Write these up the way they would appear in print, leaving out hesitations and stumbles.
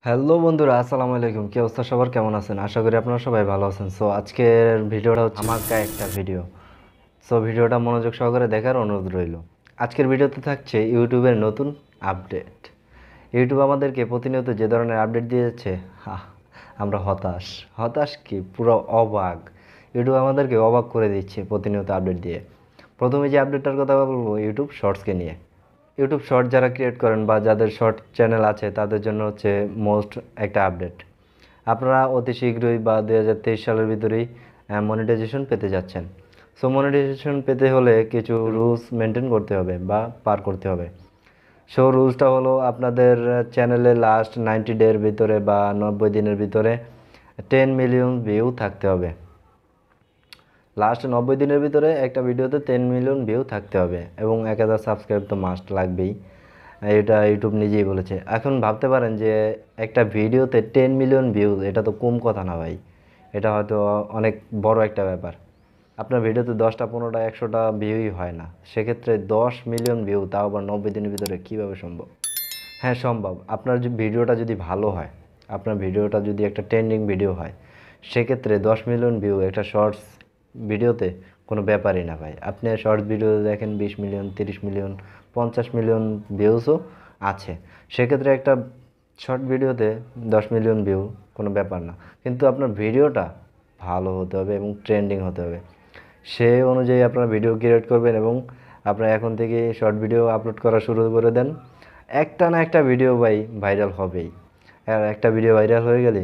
Hello বন্ধুরা, আসসালামু আলাইকুম। কি অবস্থা সবার, কেমন আছেন? আশা করি আপনারা সবাই ভালো আছেন। সো আজকের ভিডিওটা হচ্ছে ধামাকা একটা ভিডিও। সো ভিডিওটা মনোযোগ সহকারে দেখার অনুরোধ রইল। আজকের ভিডিওতে থাকছে ইউটিউবের নতুন আপডেট। ইউটিউব আমাদেরকে প্রতিনিয়ত যে ধরনের আপডেট দিয়ে যাচ্ছে, আমরা হতাশ। হতাশ কি, পুরো অবাক। ইউটিউব আমাদেরকে অবাক করে দিচ্ছে প্রতিনিয়ত আপডেট দিয়ে। প্রথমে যে আপডেটটার কথা বলবো ইউটিউব শর্টসকে নিয়ে। ইউটিউব শর্ট যারা ক্রিয়েট করেন বা যাদের শর্ট চ্যানেল আছে তাদের জন্য হচ্ছে মোস্ট একটা আপডেট। আপনারা অতি শীঘ্রই বা 2023 সালের ভিতরেই মনিটাইজেশন পেতে যাচ্ছেন। সো মনিটাইজেশন পেতে হলে কিছু রুলস মেনটেন করতে হবে বা পার করতে হবে। সো রুলসটা হলো, আপনাদের চ্যানেলে লাস্ট 90 ডের ভিতরে বা 90 দিনের ভিতরে 10 মিলিয়ন ভিউ থাকতে হবে। লাস্ট 90 দিনের ভিতরে একটা ভিডিওতে 10 মিলিয়ন ভিউ থাকতে হবে এবং 1000 সাবস্ক্রাইব তো মাস্ট লাগবেই। এটা ইউটিউব নিজেই বলেছে। এখন ভাবতে পারেন যে একটা ভিডিওতে 10 মিলিয়ন ভিউ, এটা তো কম কথা না ভাই, এটা হয়তো অনেক বড় একটা ব্যাপার। আপনার ভিডিওতে 10টা 15টা 100টা ভিউই হয় না, সেক্ষেত্রে 10 মিলিয়ন ভিউ, তাও আবার 90 দিনের ভিতরে কীভাবে সম্ভব? হ্যাঁ সম্ভব। আপনার যে ভিডিওটা যদি ভালো হয়, আপনার ভিডিওটা যদি একটা ট্রেন্ডিং ভিডিও হয়, সেক্ষেত্রে 10 মিলিয়ন ভিউ একটা শর্টস ভিডিওতে কোনো ব্যাপারই না ভাই। আপনি শর্টস ভিডিও দেখেন 20 মিলিয়ন, 30 মিলিয়ন, 50 মিলিয়ন ভিউসও আছে। সেক্ষেত্রে একটা শর্ট ভিডিওতে 10 মিলিয়ন ভিউ কোনো ব্যাপার না, কিন্তু আপনার ভিডিওটা ভালো হতে হবে এবং ট্রেন্ডিং হতে হবে। সেই অনুযায়ী আপনারা ভিডিও ক্রিয়েট করবেন এবং আপনারা এখন থেকে শর্ট ভিডিও আপলোড করা শুরু করে দেন। একটা না একটা ভিডিও ভাই ভাইরাল হবেই। আর একটা ভিডিও ভাইরাল হয়ে গেলে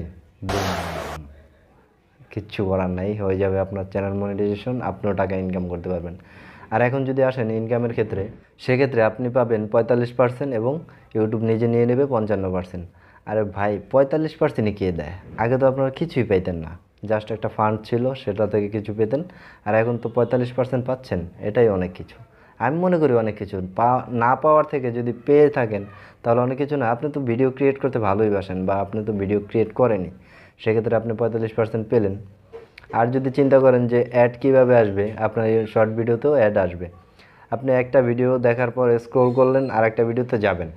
কিচ্ছু করার নাই, হয়ে যাবে আপনার চ্যানেল মনিটাইজেশন, আপনিও টাকা ইনকাম করতে পারবেন। আর এখন যদি আসেন ইনকামের ক্ষেত্রে, সেক্ষেত্রে আপনি পাবেন 45% এবং ইউটিউব নিজে নিয়ে নেবে 55%। আরে ভাই 45%ই কে দেয়? আগে তো আপনারা কিছুই পাইতেন না, জাস্ট একটা ফান্ড ছিল, সেটা থেকে কিছু পেতেন। আর এখন তো 45% পাচ্ছেন, এটাই অনেক কিছু। আমি মনে করি অনেক কিছু। না পাওয়ার থেকে যদি পেয়ে থাকেন তাহলে অনেক কিছু না। আপনি তো ভিডিও ক্রিয়েট করতে ভালোই বাসেন বা আপনি তো ভিডিও ক্রিয়েট করেনি, সেক্ষেত্রে আপনি 45% পেলেন। আর যদি চিন্তা করেন যে অ্যাড কীভাবে আসবে, আপনার এই শর্ট ভিডিওতেও অ্যাড আসবে। আপনি একটা ভিডিও দেখার পর স্ক্রল করলেন, আর একটা ভিডিওতে যাবেন।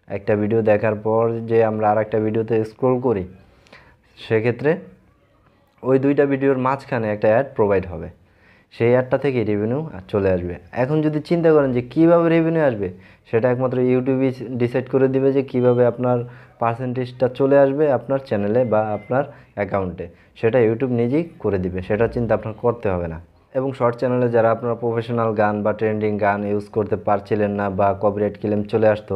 একটা ভিডিও দেখার পর যে আমরা আর একটা ভিডিওতে স্ক্রল করি, সেক্ষেত্রে ওই দুইটা ভিডিওর মাঝখানে একটা অ্যাড প্রোভাইড হবে। সেই অ্যাডটা থেকে রেভিনিউ চলে আসবে। এখন যদি চিন্তা করেন যে কীভাবে রেভিনিউ আসবে, সেটা একমাত্র ইউটিউবই ডিসাইড করে দিবে যে কীভাবে আপনার পার্সেন্টেজটা চলে আসবে আপনার চ্যানেলে বা আপনার অ্যাকাউন্টে। সেটা ইউটিউব নিজেই করে দিবে, সেটা চিন্তা আপনার করতে হবে না। এবং শর্ট চ্যানেলে যারা আপনারা প্রফেশনাল গান বা ট্রেন্ডিং গান ইউজ করতে পারছিলেন না বা কপিরাইট ক্লেম চলে আসতো,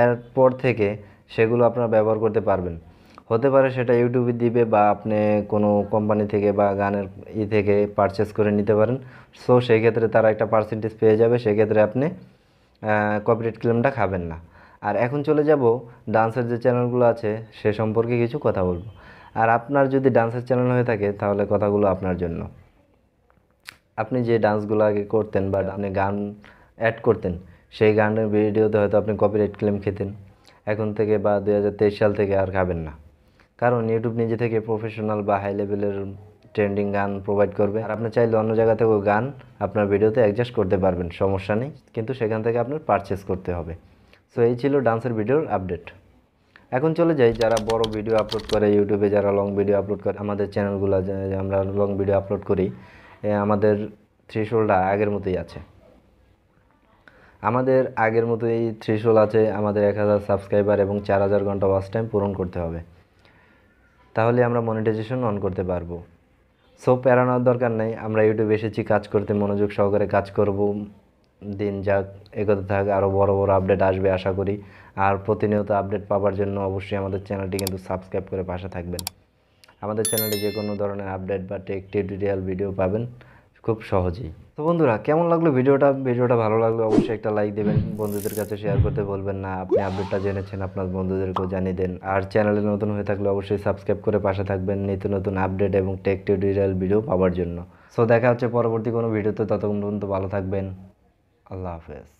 এরপর থেকে সেগুলো আপনারা ব্যবহার করতে পারবেন। হতে পারে সেটা ইউটিউবে দিবে বা আপনি কোনো কোম্পানি থেকে বা গানের থেকে পারচেস করে নিতে পারেন। সো সেই ক্ষেত্রে তারা একটা পার্সেন্টেজ পেয়ে যাবে, সেক্ষেত্রে আপনি কপিরাইট ক্লেমটা খাবেন না। আর এখন চলে যাব ডান্সের যে চ্যানেলগুলো আছে সে সম্পর্কে কিছু কথা বলবো। আর আপনার যদি ডান্সের চ্যানেল হয়ে থাকে তাহলে কথাগুলো আপনার জন্য। আপনি যে ডান্সগুলো আগে করতেন বা আপনি গান অ্যাড করতেন, সেই গানের ভিডিওতে হয়তো আপনি কপিরাইট ক্লেম খেতেন। এখন থেকে বা 2023 সাল থেকে আর খাবেন না, কারণ ইউটিউব নিজে থেকে প্রফেশনাল বা হাই লেভেলের ট্রেন্ডিং গান প্রোভাইড করবে। আর আপনি চাইলে অন্য জায়গা থেকেও গান আপনার ভিডিওতে অ্যাডজাস্ট করতে পারবেন, সমস্যা নেই, কিন্তু সেখান থেকে আপনার পারচেস করতে হবে। সো এই ছিল ডান্সের ভিডিওর আপডেট। এখন চলে যাই যারা বড় ভিডিও আপলোড করে ইউটিউবে, যারা লং ভিডিও আপলোড করে আমাদের চ্যানেলগুলো, আমরা লং ভিডিও আপলোড করি, আমাদের থ্রেশহোল্ডটা আগের মতোই আছে। আমাদের আগের মতোই থ্রেশহোল্ড আছে, আমাদের 1000 সাবস্ক্রাইবার এবং 4000 ঘন্টা ওয়াচ টাইম পূরণ করতে হবে, তাহলে আমরা মনিটাইজেশন অন করতে পারবো। সো প্যারা নেওয়ার দরকার নেই, আমরা ইউটিউবে এসেছি কাজ করতে, মনোযোগ সহকারে কাজ করব। দিন যাক, এগোতে থাক, আরও বড় বড় আপডেট আসবে আশা করি। আর প্রতিনিয়ত আপডেট পাওয়ার জন্য অবশ্যই আমাদের চ্যানেলটি কিন্তু সাবস্ক্রাইব করে পাশে থাকবেন। আমাদের চ্যানেলে যে কোনো ধরনের আপডেট বা টেক টিউটোরিয়াল ভিডিও পাবেন খুব সহজেই। তো বন্ধুরা, কেমন লাগলো ভিডিওটা ভালো লাগলে অবশ্যই একটা লাইক দেবেন, বন্ধুদের কাছে শেয়ার করতে বলবেন না। আপনি আপডেটটা জেনেছেন, আপনার বন্ধুদেরকেও জানিয়ে দেন। আর চ্যানেলে নতুন হয়ে থাকলে অবশ্যই সাবস্ক্রাইব করে পাশে থাকবেন নিত্য নতুন আপডেট এবং টেক টিউটোরিয়াল ভিডিও পাওয়ার জন্য। সো দেখা হচ্ছে পরবর্তী কোনো ভিডিওতে, ততক্ষণ পর্যন্ত ভালো থাকবেন। আল্লাহ হাফেজ।